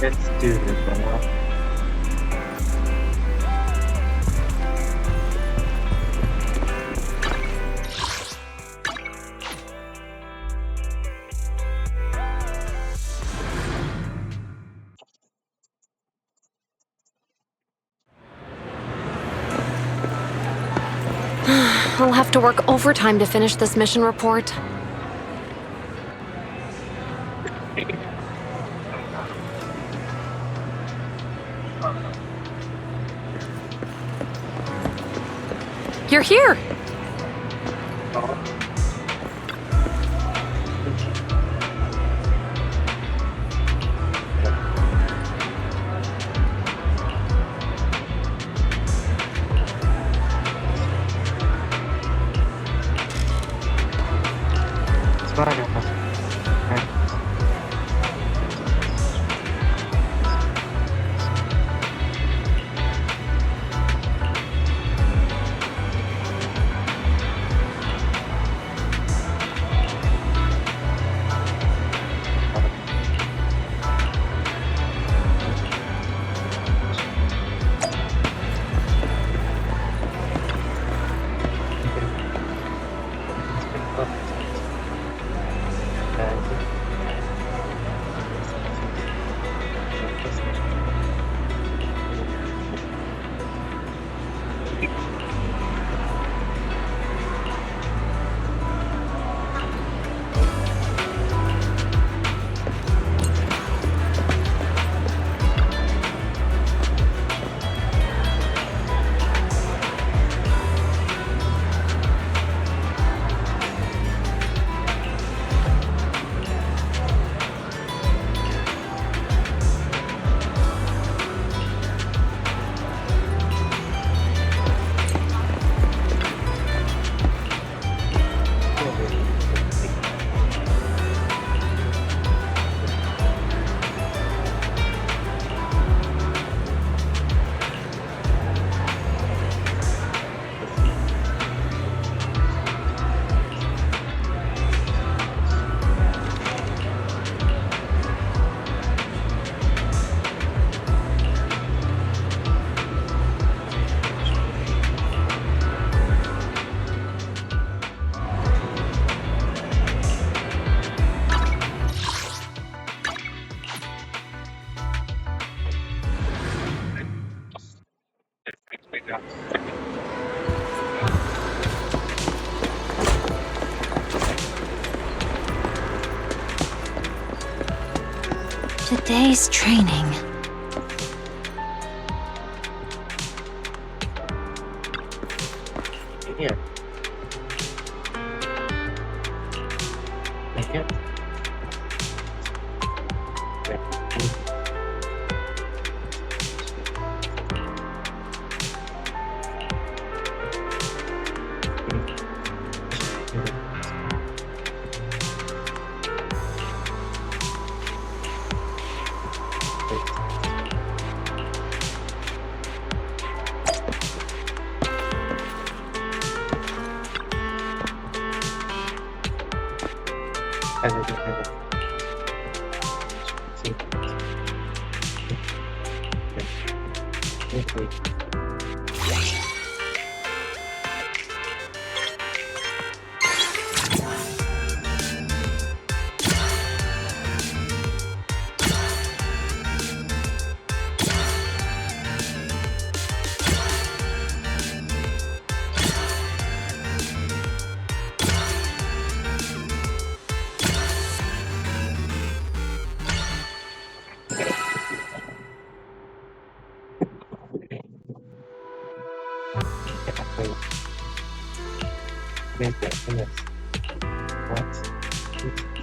Let's do this. I'll have to work overtime to finish this mission report. You're here! Today's training. Here. Thank you.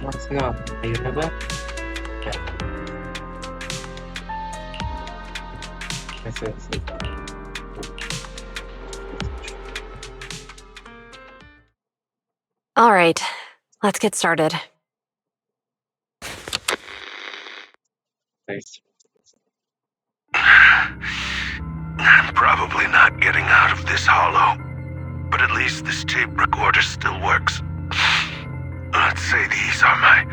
What's not? Do you remember? Yeah. Let's see. All right, let's get started. Thanks. I'm probably not getting out of this hollow, but at least this tape recorder still works. Let's say these are my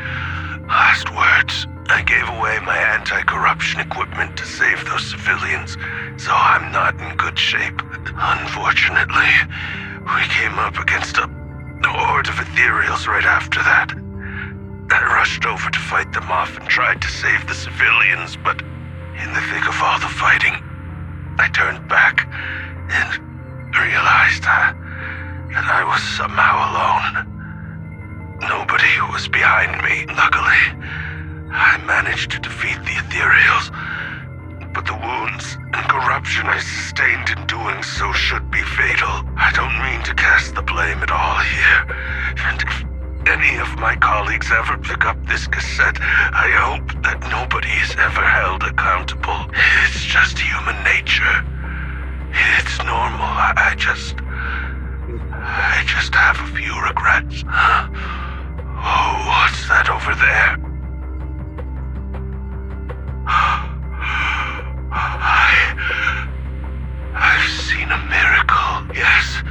last words. I gave away my anti-corruption equipment to save those civilians, so I'm not in good shape. Unfortunately, we came up against a horde of ethereals right after that. I rushed over to fight them off and tried to save the civilians, but in the thick of all the fighting, I turned back and realized that I was somehow alone. Nobody was behind me. Luckily, I managed to defeat the ethereals, but the wounds and corruption I sustained in doing so should be fatal. I don't mean to cast the blame at all here, and if any of my colleagues ever pick up this cassette, I hope that nobody is ever held accountable. It's just human nature. It's normal. I just have a few regrets. Oh, what's that over there? I've seen a miracle. Yes,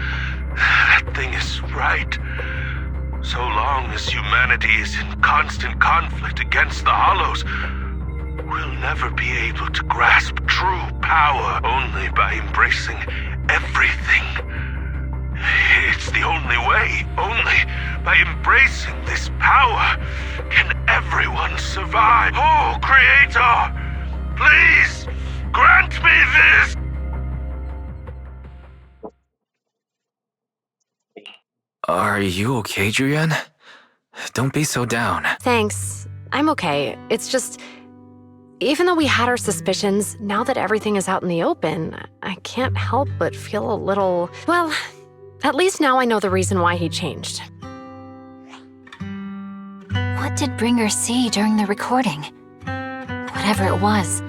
that thing is right. So long as humanity is in constant conflict against the Hollows, we'll never be able to grasp true power. Only by embracing everything. It's the only way. Only by embracing this power can everyone survive. Oh, Creator, please grant me this. Are you okay, Julian? Don't be so down. Thanks. I'm okay. It's just, even though we had our suspicions, now that everything is out in the open, I can't help but feel a little, well, at least now I know the reason why he changed. What did Bringer see during the recording? Whatever it was,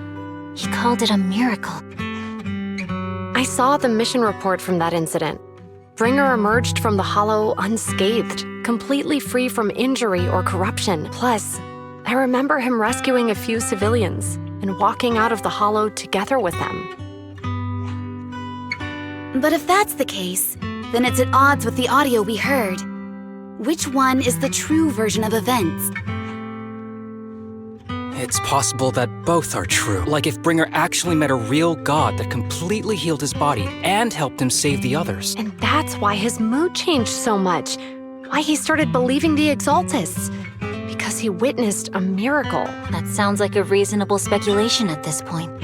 he called it a miracle. I saw the mission report from that incident. Bringer emerged from the Hollow unscathed, completely free from injury or corruption. Plus, I remember him rescuing a few civilians and walking out of the Hollow together with them. But if that's the case, then it's at odds with the audio we heard. Which one is the true version of events? It's possible that both are true. Like if Bringer actually met a real god that completely healed his body and helped him save the others. And that's why his mood changed so much. Why he started believing the Exaltists. Because he witnessed a miracle. That sounds like a reasonable speculation at this point.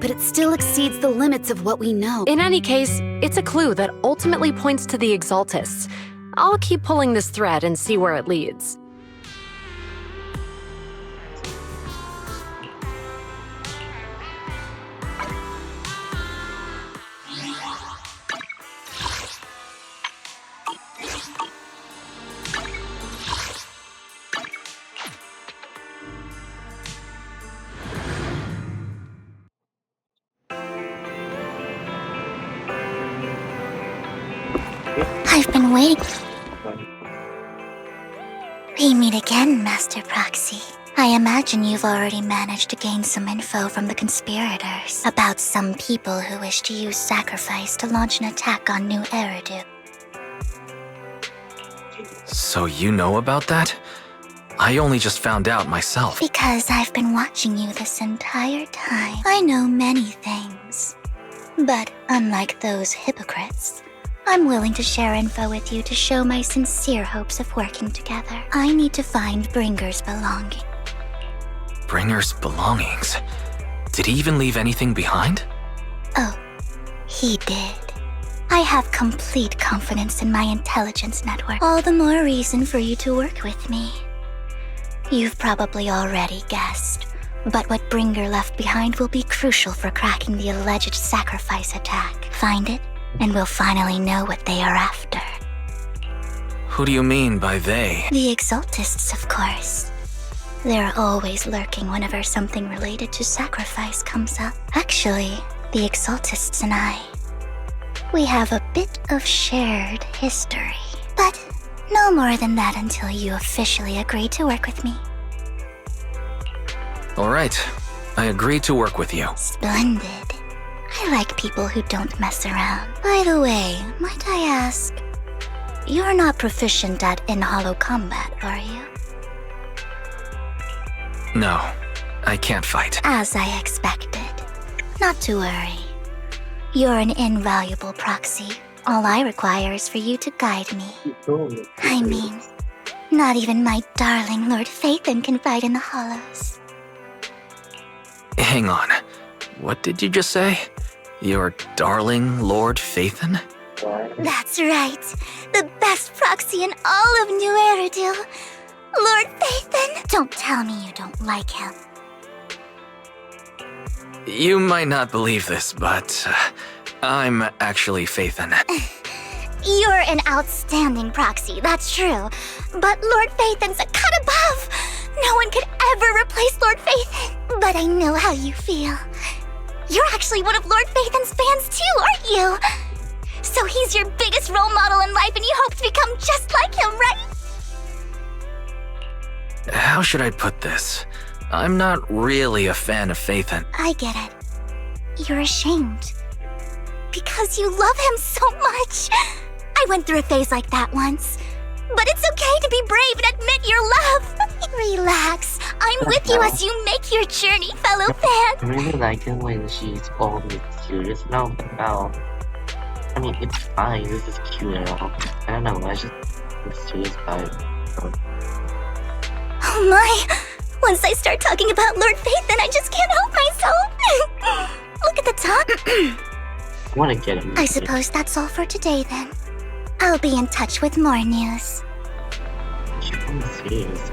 But it still exceeds the limits of what we know. In any case, it's a clue that ultimately points to the Exaltists. I'll keep pulling this thread and see where it leads. I've been waiting. We meet again, Master Proxy. I imagine you've already managed to gain some info from the conspirators about some people who wish to use sacrifice to launch an attack on New Eridu. So you know about that? I only just found out myself. Because I've been watching you this entire time. I know many things. But unlike those hypocrites, I'm willing to share info with you to show my sincere hopes of working together. I need to find Bringer's belongings. Bringer's belongings? Did he even leave anything behind? Oh, he did. I have complete confidence in my intelligence network. All the more reason for you to work with me. You've probably already guessed, but what Bringer left behind will be crucial for cracking the alleged sacrifice attack. Find it, and we'll finally know what they are after. Who do you mean by they? The Exaltists, of course. They're always lurking whenever something related to sacrifice comes up. Actually, the Exaltists and I, we have a bit of shared history. But no more than that until you officially agree to work with me. All right, I agree to work with you. Splendid. I like people who don't mess around. By the way, might I ask, you're not proficient at in-hollow combat, are you? No, I can't fight. As I expected. Not to worry. You're an invaluable proxy. All I require is for you to guide me. I mean, not even my darling Lord Phaethon can fight in the hollows. Hang on. What did you just say? Your darling Lord Phaethon? That's right. The best proxy in all of New Eridu. Lord Phaethon. Don't tell me you don't like him. You might not believe this, but I'm actually Phaethon. You're an outstanding proxy, that's true. But Lord Phaethon's a cut above. No one could ever replace Lord Phaethon. But I know how you feel. You're actually one of Lord Phaethon's fans too, aren't you? So he's your biggest role model in life and you hope to become just like him, right? How should I put this? I'm not really a fan of Phaethon. I get it. You're ashamed. Because you love him so much. I went through a phase like that once. But it's okay to be brave and admit your love. Relax. I'm with you as you make your journey, fellow fan. I really like it when she's always curious about. I mean, it's fine. This is cute and all. I don't know. I just was curious about it. Oh my. Once I start talking about Lord Phaethon, I just can't help myself. Look at the top. I want to get him. I suppose that's all for today then. I'll be in touch with more news. I'm serious.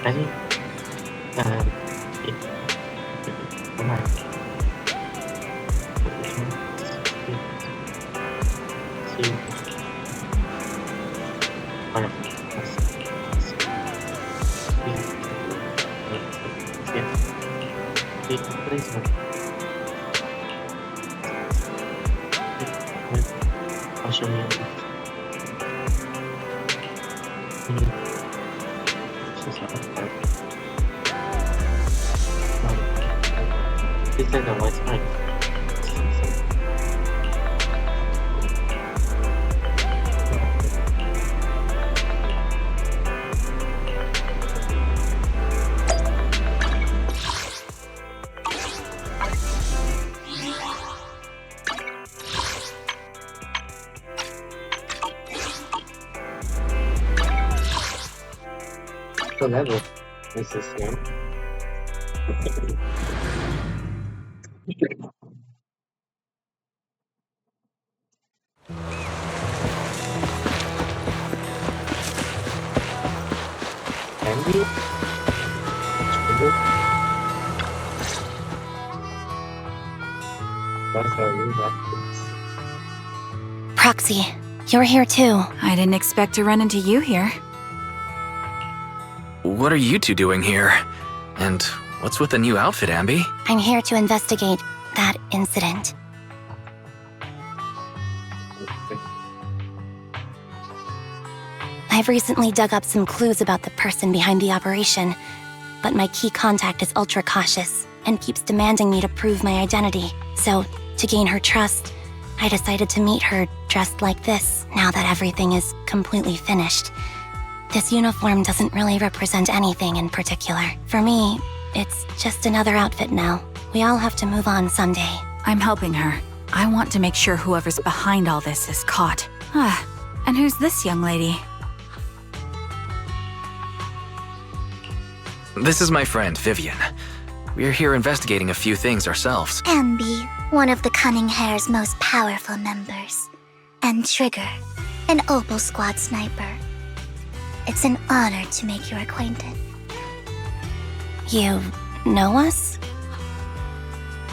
I think, come on. I'll show you. This is the white line. The level is the same. Andy? That's how you Proxy, you're here too. I didn't expect to run into you here. What are you two doing here? And what's with the new outfit, Ambi? I'm here to investigate that incident. I've recently dug up some clues about the person behind the operation, but my key contact is ultra cautious and keeps demanding me to prove my identity. So, to gain her trust, I decided to meet her dressed like this, now that everything is completely finished. This uniform doesn't really represent anything in particular. For me, it's just another outfit now. We all have to move on someday. I'm helping her. I want to make sure whoever's behind all this is caught. And who's this young lady? This is my friend, Vivian. We're here investigating a few things ourselves. Ambi, one of the Cunning Hair's most powerful members. And Trigger, an Opal Squad sniper. It's an honor to make your acquaintance. You know us?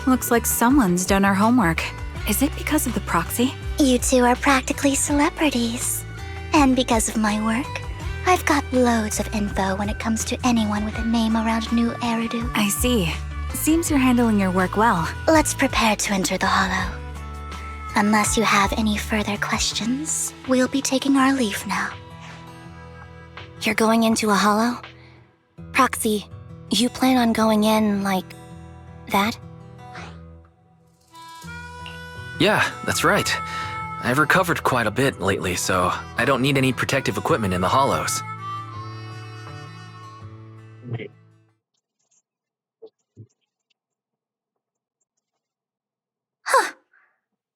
Looks like someone's done our homework. Is it because of the proxy? You two are practically celebrities. And because of my work, I've got loads of info when it comes to anyone with a name around New Eridu. I see. Seems you're handling your work well. Let's prepare to enter the Hollow. Unless you have any further questions, we'll be taking our leave now. You're going into a hollow? Proxy, you plan on going in like that? Yeah, that's right. I've recovered quite a bit lately, so I don't need any protective equipment in the hollows. Wait,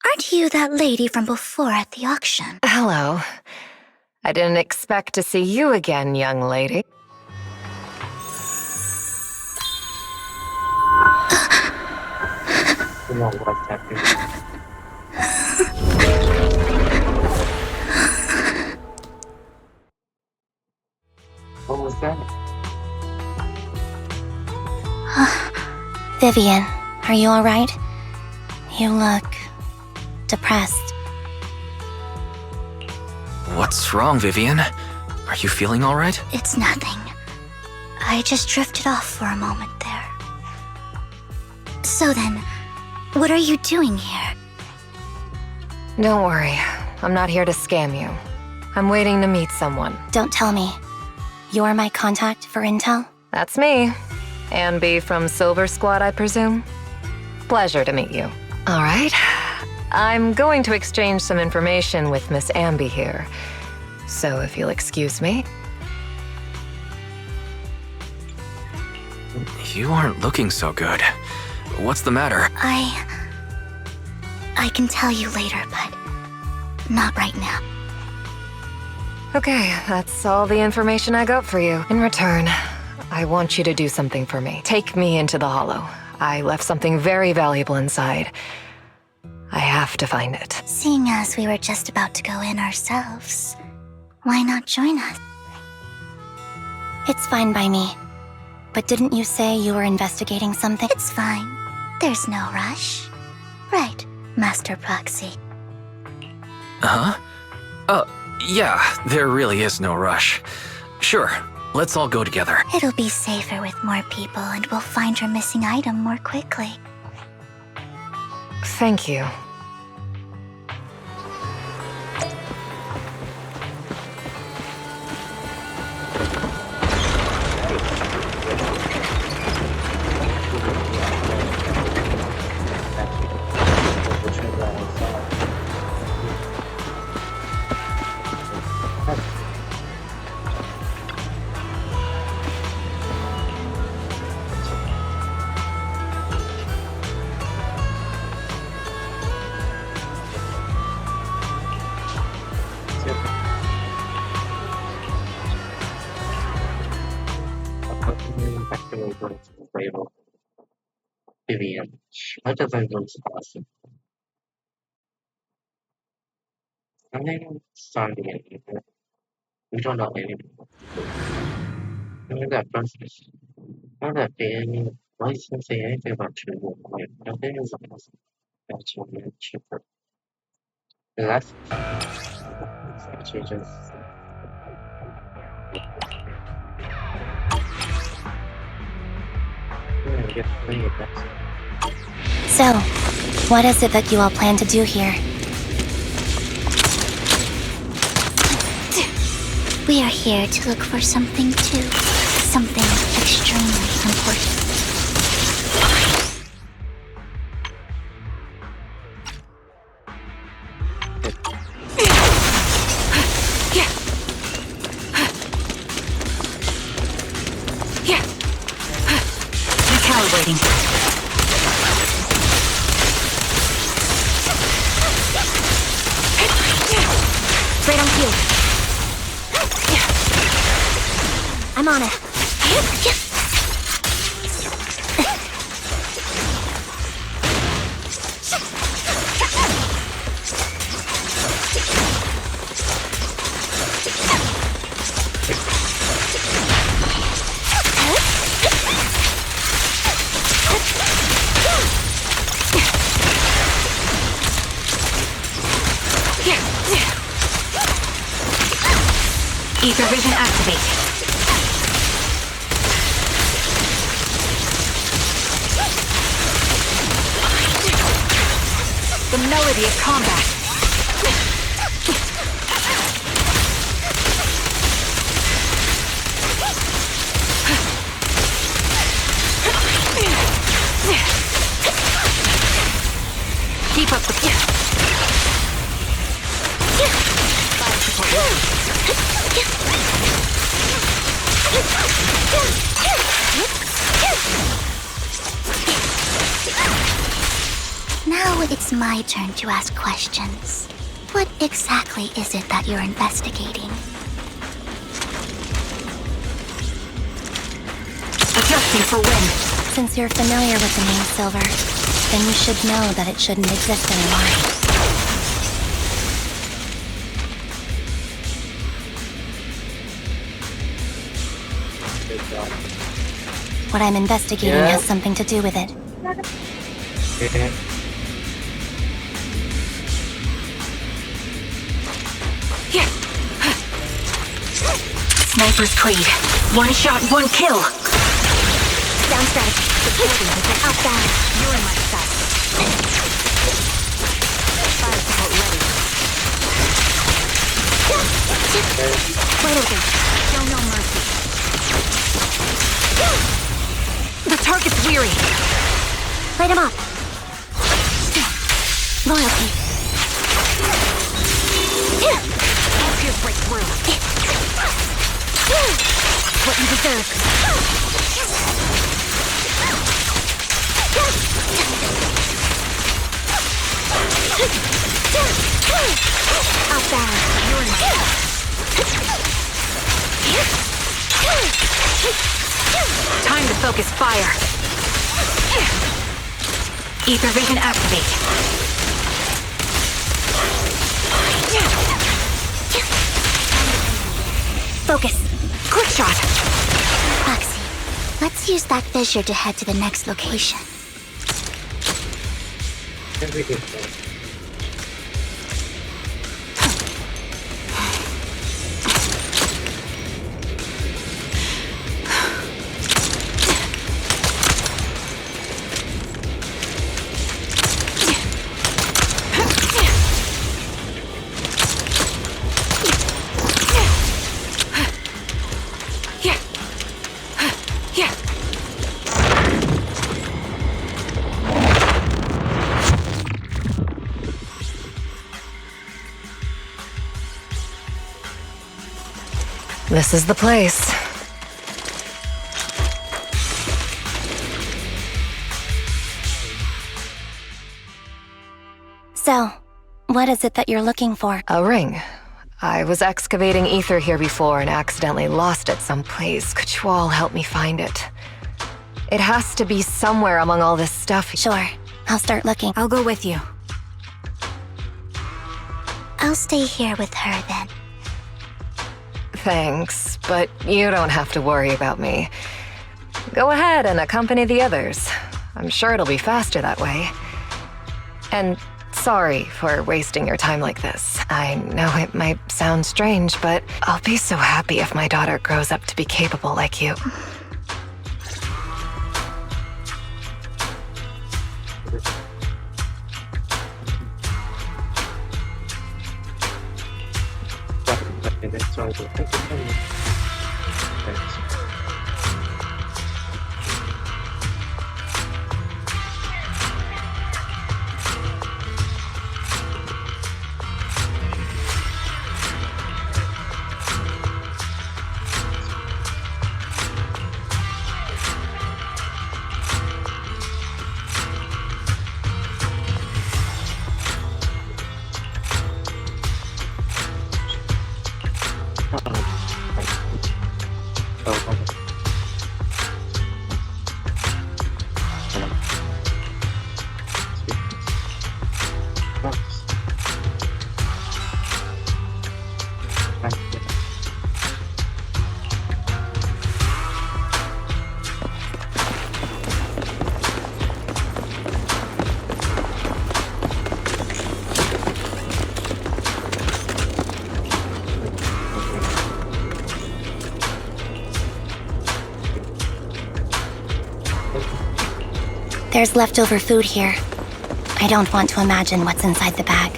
Aren't you that lady from before at the auction? Hello. I didn't expect to see you again, young lady. you know what's happening. What was that? Vivian, are you alright? You look depressed. What's wrong, Vivian? Are you feeling alright? It's nothing. I just drifted off for a moment there. So then, what are you doing here? Don't worry. I'm not here to scam you. I'm waiting to meet someone. Don't tell me. You're my contact for intel? That's me. Ambi from Silver Squad, I presume? Pleasure to meet you. All right. I'm going to exchange some information with Miss Ambi here. So if you'll excuse me. You aren't looking so good. What's the matter? I can tell you later, but not right now. Okay, that's all the information I got for you. In return, I want you to do something for me. Take me into the Hollow. I left something very valuable inside. I have to find it. Seeing as we were just about to go in ourselves, why not join us? It's fine by me. But didn't you say you were investigating something? It's fine. There's no rush. Right, Master Proxy. Huh? Yeah, there really is no rush. Sure, let's all go together. It'll be safer with more people, and we'll find your missing item more quickly. Thank you. Vivian, how does I look awesome? I'm not starting anything. We don't know anything. Look at that process. Not that Danny, why doesn't say anything about true life? Nothing is awesome. That's what I'm cheaper. The last it's actually just get plenty of that. So, what is it that you all plan to do here? We are here to look for something too. Something extremely important. Recalibrating. Right on cue. I'm on it. Ether vision activate. The melody of combat. Keep up the... Now it's my turn to ask questions. What exactly is it that you're investigating? Adjusting for wind. Since you're familiar with the name Silver, then you should know that it shouldn't exist anymore. What I'm investigating has something to do with it. Yeah. Sniper's Creed. One shot, one kill. Down strategy. Outbound. You're in my sight. Fire support ready. Wide open. Show no mercy. The target's weary. Light him up. Loyalty. I'll pierce right through. What you deserve. Outbound. You're in my Time to focus fire. Ether vision activate. Focus. Quick shot. Foxy, let's use that fissure to head to the next location. Everything. This is the place. So, what is it that you're looking for? A ring. I was excavating ether here before and accidentally lost it someplace. Could you all help me find it? It has to be somewhere among all this stuff. Sure, I'll start looking. I'll go with you. I'll stay here with her then. Thanks, but you don't have to worry about me. Go ahead and accompany the others. I'm sure it'll be faster that way. And sorry for wasting your time like this. I know it might sound strange, but I'll be so happy if my daughter grows up to be capable like you. There's leftover food here. I don't want to imagine what's inside the bag.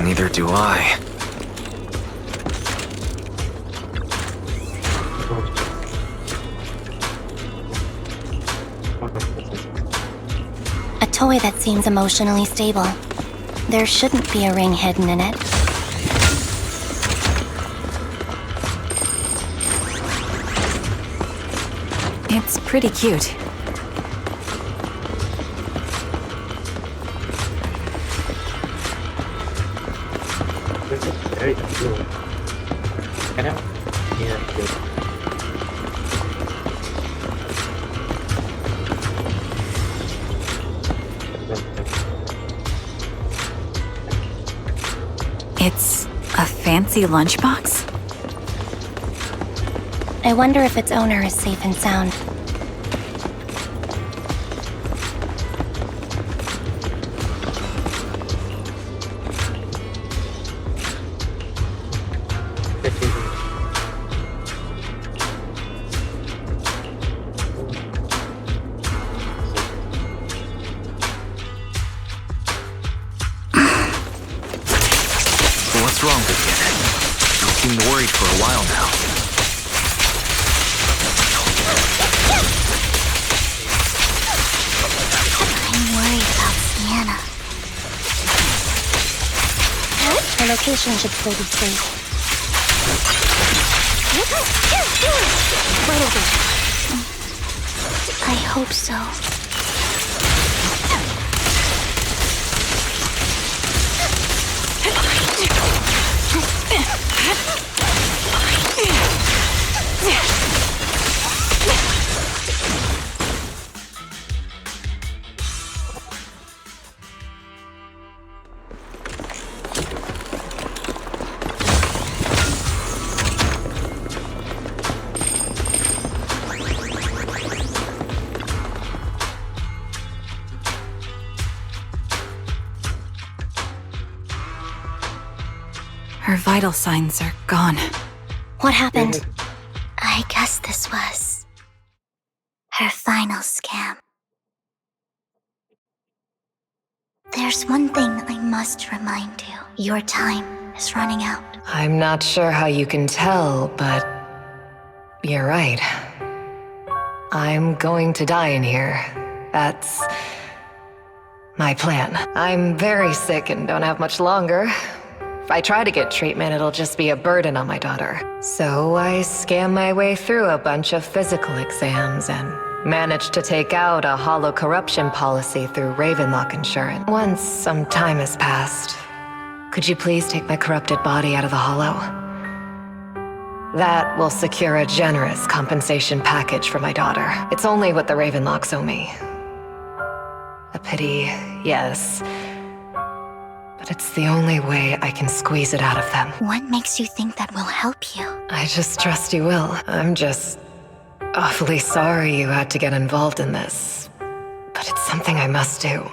Neither do I. A toy that seems emotionally stable. There shouldn't be a ring hidden in it. It's pretty cute. This is very cool. Can I? Yeah, good. It's a fancy lunchbox? I wonder if its owner is safe and sound. What's wrong with you? You seemed worried for a while now. I'm worried about Sienna. Her location should still be safe. Wait a minute. I hope so. Her vital signs are gone. What happened? I guess this was her final scam. There's one thing I must remind you. Your time is running out. I'm not sure how you can tell, but you're right. I'm going to die in here. That's my plan. I'm very sick and don't have much longer. If I try to get treatment, it'll just be a burden on my daughter. So I scam my way through a bunch of physical exams and managed to take out a hollow corruption policy through Ravenlock Insurance. Once some time has passed, could you please take my corrupted body out of the hollow? That will secure a generous compensation package for my daughter. It's only what the Ravenlocks owe me. A pity, yes. But it's the only way I can squeeze it out of them. What makes you think that will help you? I just trust you will. I'm just awfully sorry you had to get involved in this. But it's something I must do.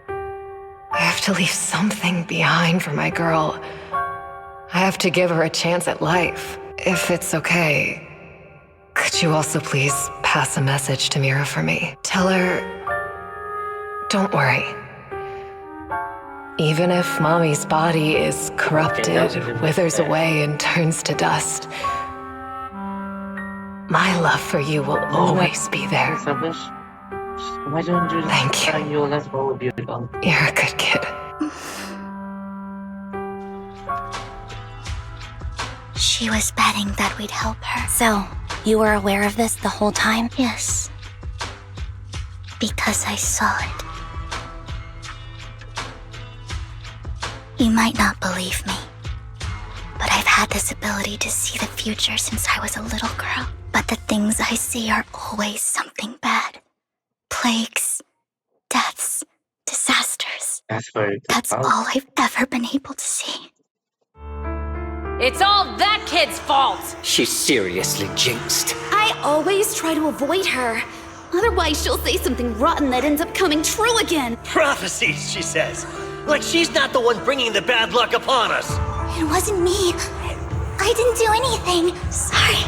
I have to leave something behind for my girl. I have to give her a chance at life. If it's okay, could you also please pass a message to Mira for me? Tell her, don't worry. Even if Mommy's body is corrupted, withers away, and turns to dust, my love for you will always be there. Why don't you Thank you. tell you let's go with beautiful? You're a good kid. She was betting that we'd help her. So, you were aware of this the whole time? Yes. Because I saw it. You might not believe me, but I've had this ability to see the future since I was a little girl. But the things I see are always something bad. Plagues, deaths, disasters. That's all I've ever been able to see. It's all that kid's fault! She's seriously jinxed. I always try to avoid her. Otherwise, she'll say something rotten that ends up coming true again. Prophecies, she says. Like she's not the one bringing the bad luck upon us. It wasn't me. I didn't do anything. Sorry.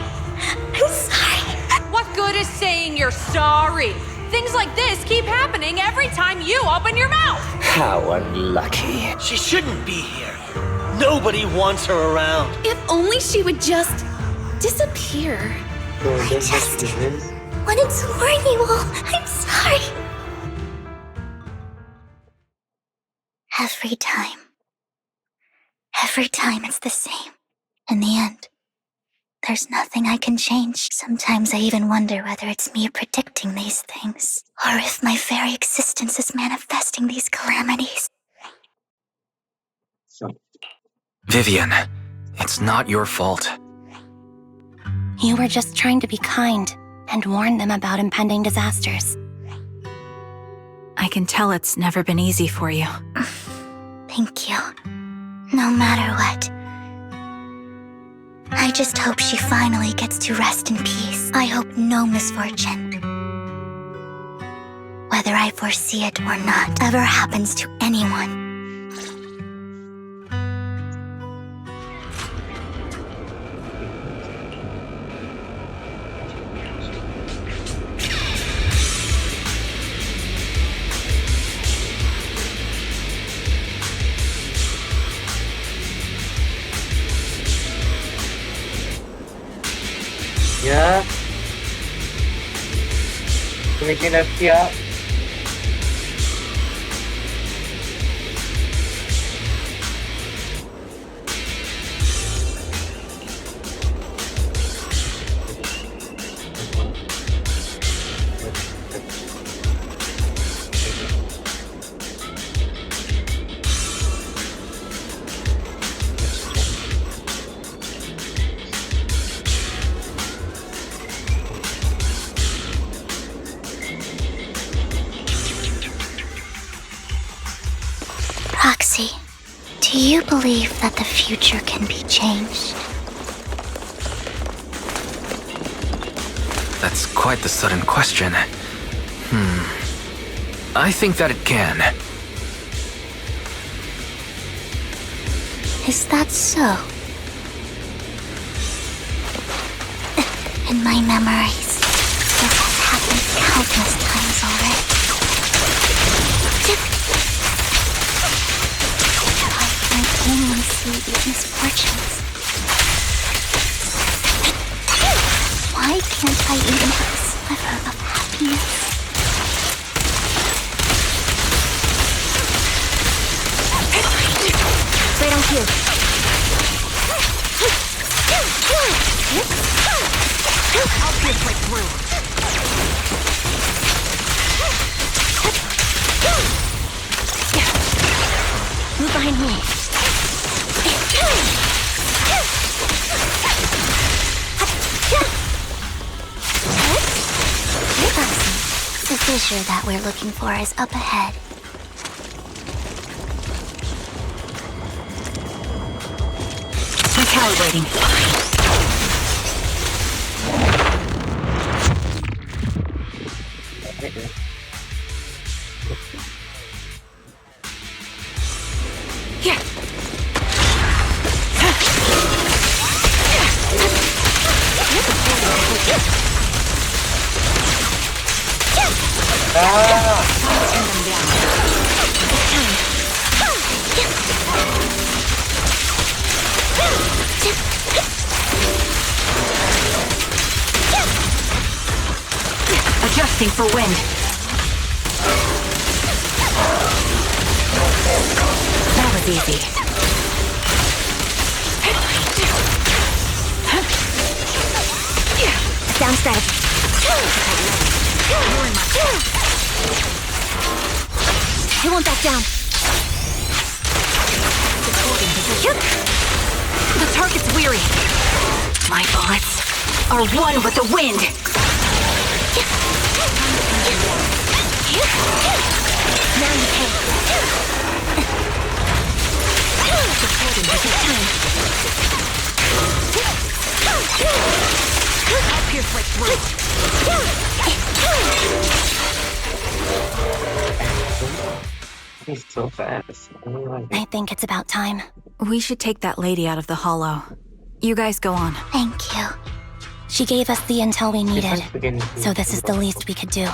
I'm sorry. What good is saying you're sorry? Things like this keep happening every time you open your mouth! How unlucky. She shouldn't be here. Nobody wants her around. If only she would just disappear. I just wanted to warn you all. I'm sorry. Every time. Every time it's the same. In the end, there's nothing I can change. Sometimes I even wonder whether it's me predicting these things, or if my very existence is manifesting these calamities. So, Vivian, it's not your fault. You were just trying to be kind and warn them about impending disasters. I can tell it's never been easy for you. Thank you. No matter what. I just hope she finally gets to rest in peace. I hope no misfortune, whether I foresee it or not, ever happens to anyone. yeah. Making a fiat. Roxy, do you believe that the future can be changed? That's quite the sudden question. I think that it can. Is that so? In my memories, this has happened countless times already. Why can't anyone see these misfortunes? Why can't I even have a sliver of happiness? Right on cue. I'll pierce right through. Move behind me. The fissure that we're looking for is up ahead. Recalibrating. Yeah. Adjusting for wind. That was easy. Sound strategy. I won't back down. The target's weary. My bullets are one with the wind. Now you can. I'll pierce right through. He's so fast. I think it's about time. We should take that lady out of the hollow. You guys go on. Thank you. She gave us the intel we needed, so this is the least we could do.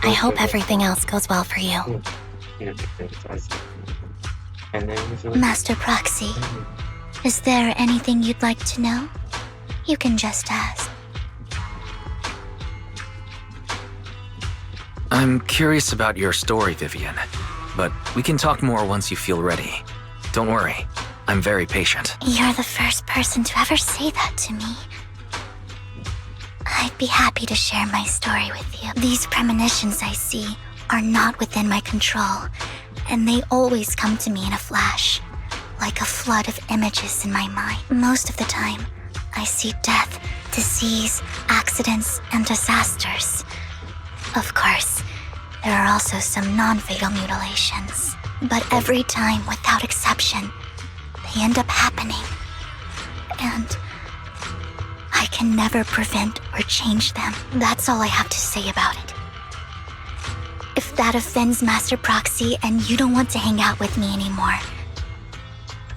I hope everything else goes well for you. Master Proxy, is there anything you'd like to know? You can just ask. I'm curious about your story, Vivian. but we can talk more once you feel ready. Don't worry, I'm very patient. You're the first person to ever say that to me. I'd be happy to share my story with you. These premonitions I see are not within my control, and they always come to me in a flash, like a flood of images in my mind. Most of the time, I see death, disease, accidents, and disasters. Of course, there are also some non-fatal mutilations, but every time, without exception, they end up happening. And I can never prevent or change them. That's all I have to say about it. If that offends Master Proxy and you don't want to hang out with me anymore,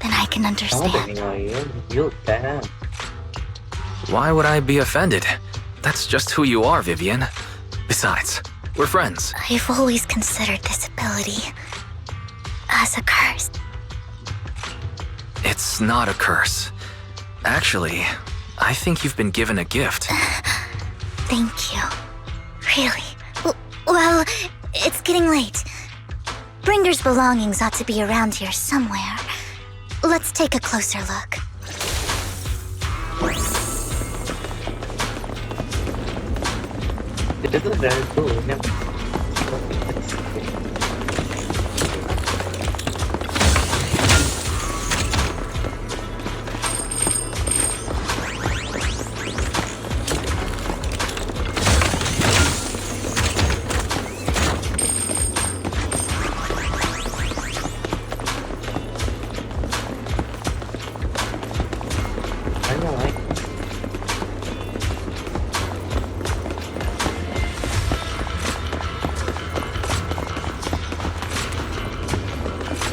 then I can understand. Why would I be offended? That's just who you are, Vivian. Besides, we're friends. I've always considered this ability as a curse. It's not a curse. Actually, I think you've been given a gift. Thank you. Really? Well, it's getting late. Bringer's belongings ought to be around here somewhere. Let's take a closer look. This is very cool.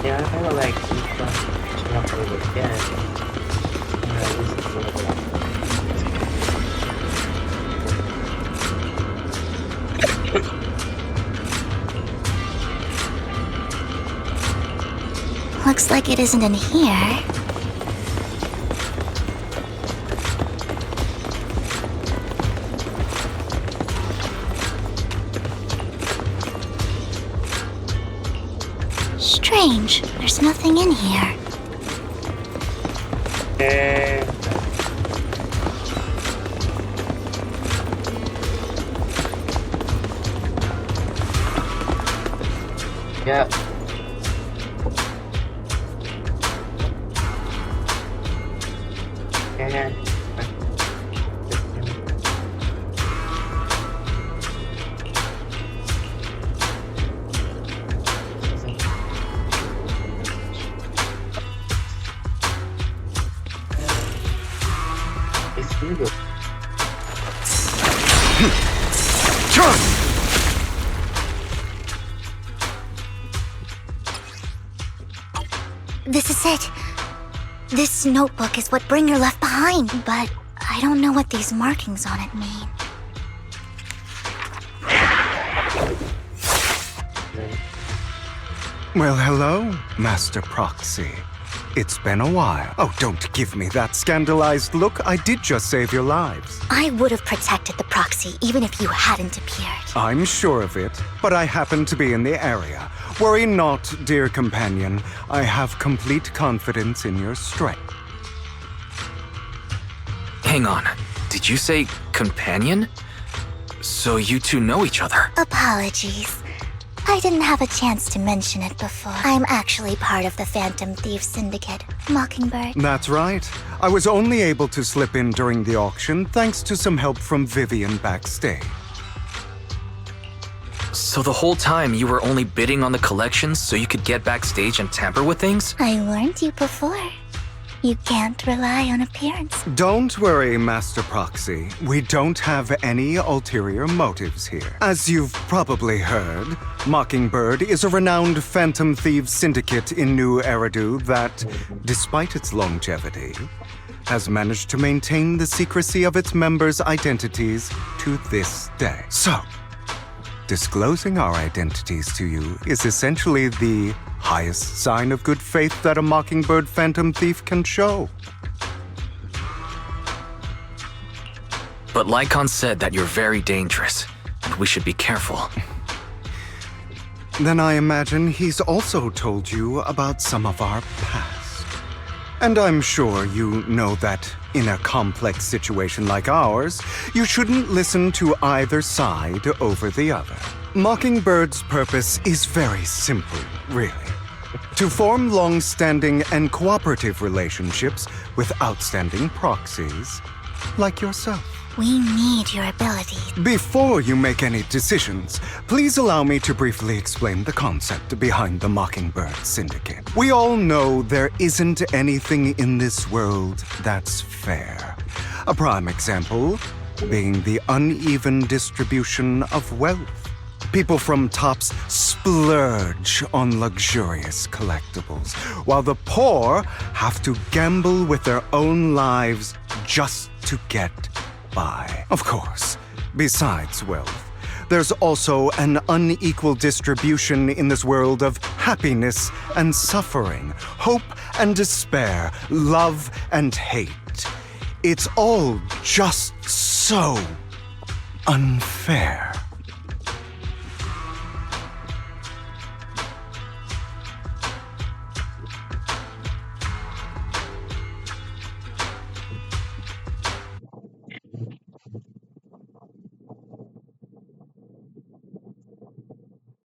Yeah, I kind of like this one. Not really again. Looks like it isn't in here. Strange. There's nothing in here. Yeah. It's really good. This is it. This notebook is what Bringer left behind, but I don't know what these markings on it mean. Well, hello, Master Proxy. It's been a while. Oh, don't give me that scandalized look. I did just save your lives. I would have protected the proxy even if you hadn't appeared. I'm sure of it, but I happen to be in the area. Worry not, dear companion. I have complete confidence in your strength. Hang on. Did you say companion? So you two know each other? Apologies. I didn't have a chance to mention it before. I'm actually part of the Phantom Thief Syndicate, Mockingbird. That's right. I was only able to slip in during the auction thanks to some help from Vivian backstage. So the whole time you were only bidding on the collections so you could get backstage and tamper with things? I warned you before. You can't rely on appearance. Don't worry, Master Proxy. We don't have any ulterior motives here. As you've probably heard, Mockingbird is a renowned Phantom Thieves syndicate in New Eridu that, despite its longevity, has managed to maintain the secrecy of its members' identities to this day. So, disclosing our identities to you is essentially the highest sign of good faith that a Mockingbird Phantom Thief can show. But Lycon said that you're very dangerous, and we should be careful. Then I imagine he's also told you about some of our past. And I'm sure you know that in a complex situation like ours, you shouldn't listen to either side over the other. Mockingbird's purpose is very simple, really. To form long-standing and cooperative relationships with outstanding proxies like yourself. We need your abilities. Before you make any decisions, please allow me to briefly explain the concept behind the Mockingbird Syndicate. We all know there isn't anything in this world that's fair. A prime example being the uneven distribution of wealth. People from tops splurge on luxurious collectibles, while the poor have to gamble with their own lives just to get by. Of course, besides wealth, there's also an unequal distribution in this world of happiness and suffering, hope and despair, love and hate. It's all just so unfair.